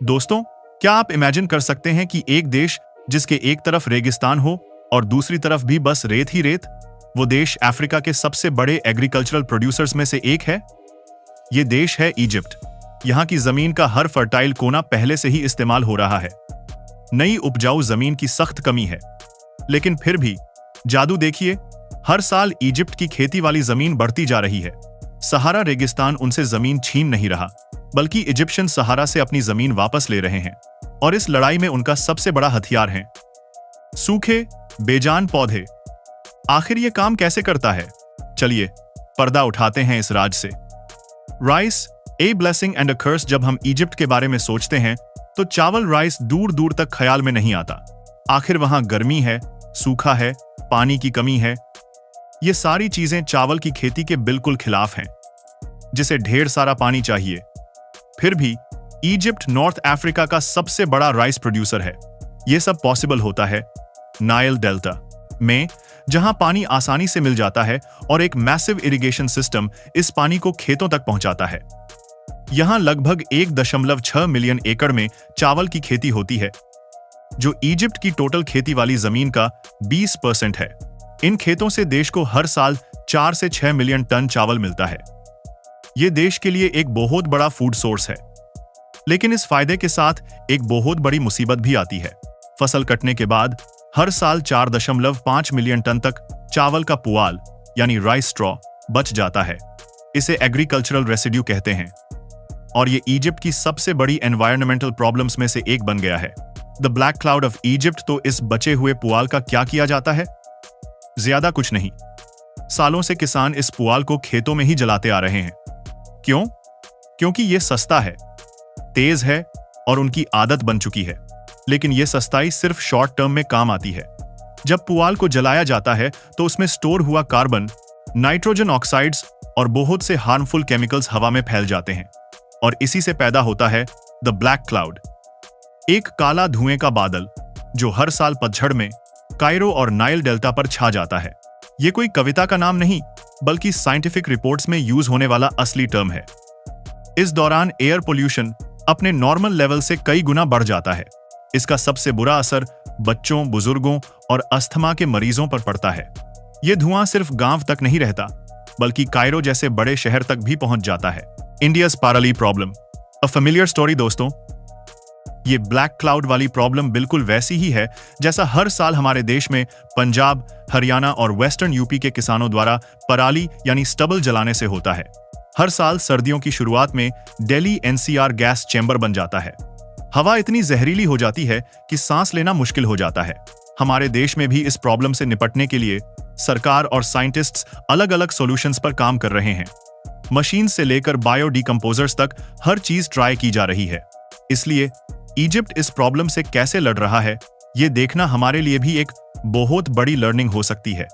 दोस्तों, क्या आप इमेजिन कर सकते हैं कि एक देश जिसके एक तरफ रेगिस्तान हो और दूसरी तरफ भी बस रेत ही रेत, वो देश अफ्रीका के सबसे बड़े एग्रीकल्चरल प्रोड्यूसर्स में से एक है? ये देश है इजिप्ट। यहाँ की जमीन का हर फर्टाइल कोना पहले से ही इस्तेमाल हो रहा है। नई उपजाऊ जमीन की सख्त कमी है, लेकिन फिर भी जादू देखिए, हर साल इजिप्ट की खेती वाली जमीन बढ़ती जा रही है। सहारा रेगिस्तान उनसे जमीन छीन नहीं रहा, बल्कि इजिप्शियन सहारा से अपनी जमीन वापस ले रहे हैं, और इस लड़ाई में उनका सबसे बड़ा हथियार है सूखे, बेजान पौधे। आखिर ये काम कैसे करता है? चलिए पर्दा उठाते हैं इस राज से। Rice, a blessing and a curse. जब हम इजिप्ट के बारे में सोचते हैं तो चावल राइस दूर दूर तक ख्याल में नहीं आता। आखिर वहां गर्मी है, सूखा है, पानी की कमी है। ये सारी चीजें चावल की खेती के बिल्कुल खिलाफ हैं, जिसे ढेर सारा पानी चाहिए। फिर भी इजिप्ट नॉर्थ अफ्रीका का सबसे बड़ा राइस प्रोड्यूसर है। यह सब पॉसिबल होता है नाइल डेल्टा में, जहां पानी आसानी से मिल जाता है और एक मैसिव इरिगेशन सिस्टम इस पानी को खेतों तक पहुंचाता है। यहां लगभग 1.6 मिलियन एकड़ में चावल की खेती होती है, जो इजिप्ट की टोटल खेती वाली जमीन का 20% है। इन खेतों से देश को हर साल 4 से 6 मिलियन टन चावल मिलता है। यह देश के लिए एक बहुत बड़ा फूड सोर्स है। लेकिन इस फायदे के साथ एक बहुत बड़ी मुसीबत भी आती है। फसल कटने के बाद हर साल 4.5 मिलियन टन तक चावल का पुआल यानी राइस स्ट्रॉ बच जाता है। इसे एग्रीकल्चरल रेसिड्यू कहते हैं, और ये इजिप्ट की सबसे बड़ी एनवायरमेंटल प्रॉब्लम्स में से एक बन गया है। The black cloud of Egypt. तो इस बचे हुए पुआल का क्या किया जाता है? ज्यादा कुछ नहीं, सालों से किसान इस पुआल को खेतों में ही जलाते आ रहे हैं। क्यों? क्योंकि यह सस्ता है, तेज है और उनकी आदत बन चुकी है। लेकिन यह सस्ताई सिर्फ शॉर्ट टर्म में काम आती है। जब पुआल को जलाया जाता है तो उसमें स्टोर हुआ कार्बन, नाइट्रोजन ऑक्साइड्स और बहुत से हार्मफुल केमिकल्स हवा में फैल जाते हैं, और इसी से पैदा होता है द ब्लैक क्लाउड, एक काला धुएं का बादल जो हर साल पतझड़ में कायरो और नाइल डेल्टा पर छा जाता है। यह कोई कविता का नाम नहीं, बल्कि साइंटिफिक रिपोर्ट्स में यूज होने वाला असली टर्म है। इस दौरान एयर पोल्यूशन अपने नॉर्मल लेवल से कई गुना बढ़ जाता है। इसका सबसे बुरा असर बच्चों, बुजुर्गों और अस्थमा के मरीजों पर पड़ता है। यह धुआं सिर्फ गांव तक नहीं रहता, बल्कि कायरो जैसे बड़े शहर तक भी पहुंच जाता है। India's parali problem, a familiar story. दोस्तों, ये ब्लैक क्लाउड वाली प्रॉब्लम बिल्कुल वैसी ही है जैसा हर साल हमारे देश में पंजाब, हरियाणा और वेस्टर्न यूपी के किसानों द्वारा पराली यानी स्टबल जलाने से होता है। हर साल सर्दियों की शुरुआत में दिल्ली एनसीआर गैस चैम्बर बन जाता है। हवा इतनी जहरीली हो जाती है कि सांस लेना मुश्किल हो जाता है। हमारे देश में भी इस प्रॉब्लम से निपटने के लिए सरकार और साइंटिस्ट्स अलग अलग सॉल्यूशंस पर काम कर रहे हैं। मशीन से लेकर बायो डिकम्पोजर्स तक हर चीज ट्राई की जा रही है। इसलिए इजिप्ट इस प्रॉब्लम से कैसे लड़ रहा है, ये देखना हमारे लिए भी एक बहुत बड़ी लर्निंग हो सकती है।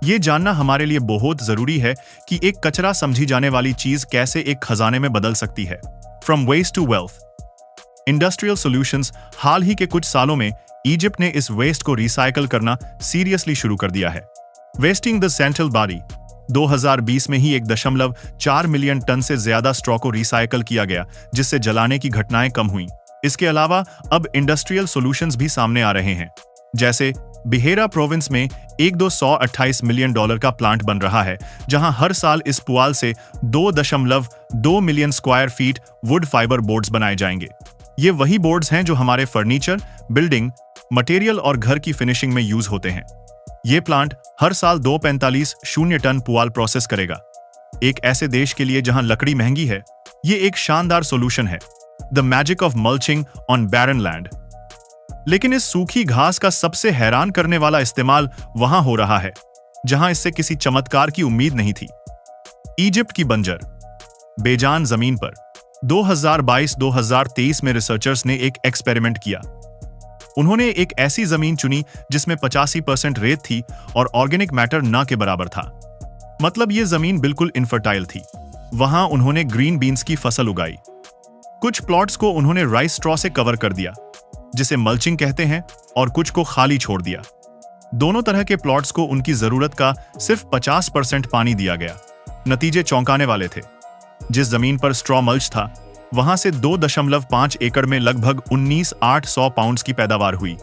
ये जानना हमारे लिए बहुत जरूरी है कि एक कचरा समझी जाने वाली चीज कैसे एक खजाने में बदल सकती है। From waste to wealth, industrial solutions. हाल ही के कुछ सालों में इजिप्ट ने इस वेस्ट को रिसाइकल करना सीरियसली शुरू कर दिया है। वेस्टिंग द सेंट्रल बॉडी 2020 में ही 1.4 मिलियन टन से ज्यादा स्ट्रॉ को रिसाइकल किया गया, जिससे जलाने की घटनाएं कम हुई। इसके अलावा अब इंडस्ट्रियल सॉल्यूशंस भी सामने आ रहे हैं। जैसे बिहेरा प्रोविंस में $128 मिलियन का प्लांट बन रहा है, जहां हर साल इस पुआल से 2.2 million square feet wood fibre boards बनाए जाएंगे। ये वही बोर्ड्स हैं जो हमारे फर्नीचर, बिल्डिंग मटेरियल और घर की फिनिशिंग में यूज होते हैं। ये प्लांट हर साल 245 टन पुआल प्रोसेस करेगा। एक ऐसे देश के लिए जहां लकड़ी महंगी है, ये एक शानदार सॉल्यूशन है। The magic of mulching on barren land. लेकिन इस सूखी घास का सबसे हैरान करने वाला इस्तेमाल वहां हो रहा है जहां इससे किसी चमत्कार की उम्मीद नहीं थी। इजिप्ट की बंजर, बेजान जमीन पर 2022-2023 में रिसर्चर्स ने एक एक्सपेरिमेंट किया। उन्होंने एक ऐसी जमीन चुनी जिसमें 85% रेत थी और ऑर्गेनिक मैटर ना के बराबर था। मतलब ये जमीन बिल्कुल इनफर्टाइल थी। वहां उन्होंने ग्रीन बीन्स की फसल उगाई। कुछ प्लॉट्स को उन्होंने राइस स्ट्रॉ से कवर कर दिया, जिसे मल्चिंग कहते हैं, और कुछ को खाली छोड़ दिया। दोनों तरह के प्लॉट्स को उनकी जरूरत का सिर्फ 50% पानी दिया गया। नतीजे चौंकाने वाले थे। जिस जमीन पर स्ट्रॉ मल्च था, वहां से 2.5 एकड़ में लगभग 19,800 पाउंड्स की पैदावार हुई,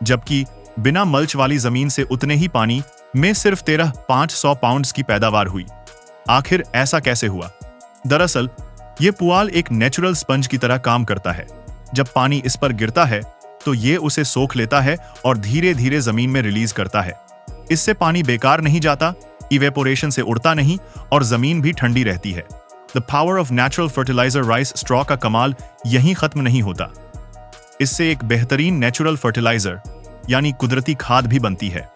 जबकि बिना मल्च वाली जमीन से उतने ही पानी में सिर्फ 13,500 पाउंड्स की पैदावार हुई। आखिर ऐसा कैसे हुआ? दरअसल ये पुआल एक नेचुरल स्पंज की तरह काम करता है। जब पानी इस पर गिरता है तो ये उसे सोख लेता है और धीरे धीरे जमीन में रिलीज करता है। इससे पानी बेकार नहीं जाता, इवेपोरेशन से उड़ता नहीं और जमीन भी ठंडी रहती है। The power of natural fertiliser rice straw का कमाल यहीं खत्म नहीं होता। इससे एक बेहतरीन नेचुरल फर्टिलाइजर यानी कुदरती खाद भी बनती है।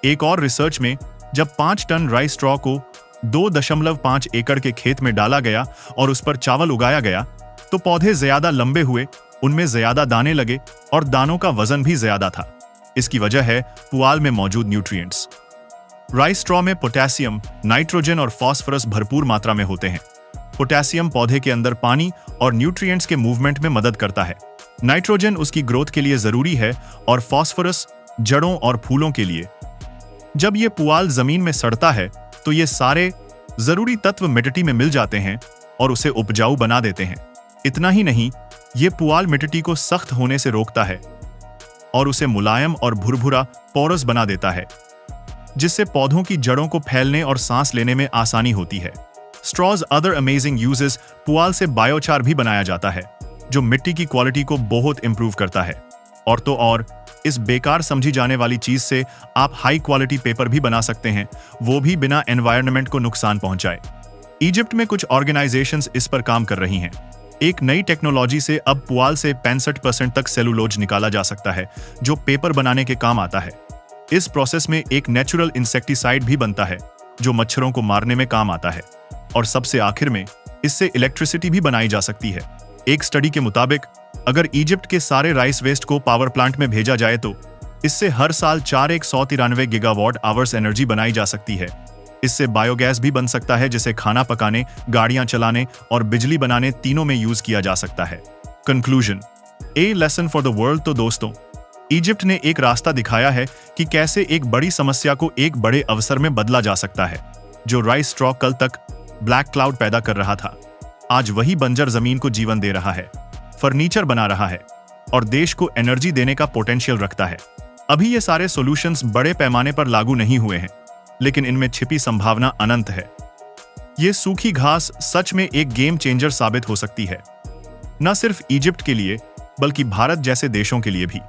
एक और रिसर्च में जब 5 टन राइस स्ट्रॉ को 2.5 एकड़ के खेत में डाला गया और उस पर चावल उगाया गया तो पौधे ज्यादा लंबे हुए, उनमें ज्यादा दाने लगे और दानों का वजन भी ज्यादा था। इसकी वजह है पुआल में मौजूद न्यूट्रिएंट्स। राइस स्ट्रॉ में पोटेशियम, नाइट्रोजन और फास्फोरस भरपूर मात्रा में होते हैं। पोटेशियम पौधे के अंदर पानी और न्यूट्रिएंट्स के मूवमेंट में मदद करता है। नाइट्रोजन उसकी ग्रोथ के लिए जरूरी है और फास्फोरस जड़ों और फूलों के लिए। जब ये पुआल जमीन में सड़ता है तो ये सारे जरूरी तत्व मिट्टी में मिल जाते हैं और उसे उपजाऊ बना देते हैं। इतना ही नहीं, ये पुआल मिट्टी को सख्त होने से रोकता है और उसे मुलायम और भुरभुरा पोरस बना देता है, जिससे पौधों की जड़ों को फैलने और सांस लेने में आसानी होती है। स्ट्रॉज अदर अमेजिंग यूजेस, पुआल से बायोचार भी बनाया जाता है जो मिट्टी की क्वालिटी को बहुत इंप्रूव करता है। और तो और इस बेकार समझी जाने वाली चीज से आप हाई क्वालिटी पेपर भी बना सकते हैं, वो भी बिना एनवायरनमेंट को नुकसान पहुंचाए। इजिप्ट में कुछ ऑर्गेनाइजेशंस इस पर काम कर रही हैं। एक नई टेक्नोलॉजी से अब पुआल से 65% तक सेलुलोज निकाला जा सकता है जो पेपर बनाने के काम आता है। इस प्रोसेस में एक नेचुरल इंसेक्टिसाइड भी बनता है जो मच्छरों को मारने में काम आता है। और सबसे आखिर में इससे इलेक्ट्रिसिटी भी बनाई जा सकती है। एक स्टडी के मुताबिक अगर इजिप्ट के सारे राइस वेस्ट को पावर प्लांट में भेजा जाए तो इससे हर साल 4,193 गीगावाट आवर्स एनर्जी बनाई जा सकती है। इससे बायोगैस भी बन सकता है जिसे खाना पकाने, गाड़ियां चलाने और बिजली बनाने तीनों में यूज किया जा सकता है। Conclusion, A lesson for the world. तो दोस्तों, इजिप्ट ने एक रास्ता दिखाया है कि कैसे एक बड़ी समस्या को एक बड़े अवसर में बदला जा सकता है। जो राइस स्ट्रॉ कल तक ब्लैक क्लाउड पैदा कर रहा था, आज वही बंजर जमीन को जीवन दे रहा है, फर्नीचर बना रहा है और देश को एनर्जी देने का पोटेंशियल रखता है। अभी ये सारे सॉल्यूशंस बड़े पैमाने पर लागू नहीं हुए हैं, लेकिन इनमें छिपी संभावना अनंत है। ये सूखी घास सच में एक गेम चेंजर साबित हो सकती है, न सिर्फ इजिप्ट के लिए बल्कि भारत जैसे देशों के लिए भी।